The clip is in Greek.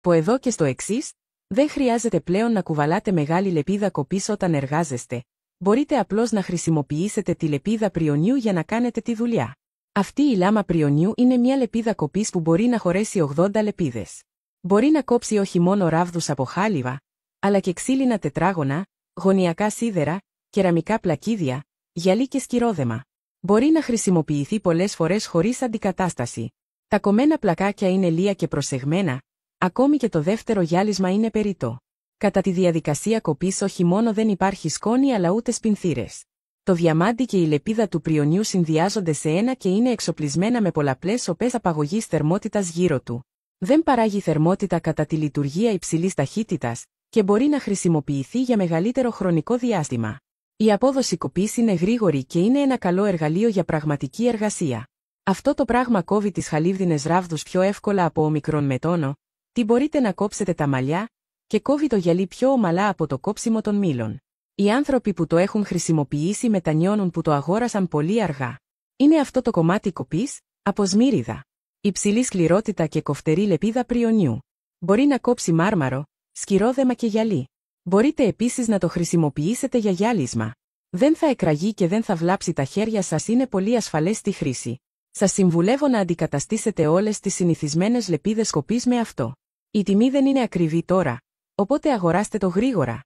Πω εδώ και στο εξής, δεν χρειάζεται πλέον να κουβαλάτε μεγάλη λεπίδα κοπής όταν εργάζεστε, μπορείτε απλώς να χρησιμοποιήσετε τη λεπίδα πριονιού για να κάνετε τη δουλειά. Αυτή η λάμα πριονιού είναι μια λεπίδα κοπής που μπορεί να χωρέσει 80 λεπίδες. Μπορεί να κόψει όχι μόνο ράβδους από χάλιβα, αλλά και ξύλινα τετράγωνα, γωνιακά σίδερα, κεραμικά πλακίδια, γυαλί και σκυρόδεμα. Μπορεί να χρησιμοποιηθεί πολλές φορές χωρίς αντικατάσταση. Τα κομμένα πλακάκια είναι λία και προσεγμένα, ακόμη και το δεύτερο γυάλισμα είναι περιττό. Κατά τη διαδικασία κοπής όχι μόνο δεν υπάρχει σκόνη αλλά ούτε σπινθήρες. Το διαμάντι και η λεπίδα του πριονιού συνδυάζονται σε ένα και είναι εξοπλισμένα με πολλαπλές σοπές απαγωγής θερμότητας γύρω του. Δεν παράγει θερμότητα κατά τη λειτουργία υψηλής ταχύτητας και μπορεί να χρησιμοποιηθεί για μεγαλύτερο χρονικό διάστημα. Η απόδοση κοπής είναι γρήγορη και είναι ένα καλό εργαλείο για πραγματική εργασία. Αυτό το πράγμα κόβει τις χαλίβδινες ράβδους πιο εύκολα από όμικρον με τόνο, τι μπορείτε να κόψετε τα μαλλιά, και κόβει το γυαλί πιο ομαλά από το κόψιμο των μήλων. Οι άνθρωποι που το έχουν χρησιμοποιήσει μετανιώνουν που το αγόρασαν πολύ αργά. Είναι αυτό το κομμάτι κοπής, από σμύριδα. Υψηλή σκληρότητα και κοφτερή λεπίδα πριονιού. Μπορεί να κόψει μάρμαρο, σκυρόδεμα και γυαλί. Μπορείτε επίσης να το χρησιμοποιήσετε για γυάλισμα. Δεν θα εκραγεί και δεν θα βλάψει τα χέρια σας, είναι πολύ ασφαλές στη χρήση. Σας συμβουλεύω να αντικαταστήσετε όλες τις συνηθισμένες λεπίδες κοπής με αυτό. Η τιμή δεν είναι ακριβή τώρα, οπότε αγοράστε το γρήγορα.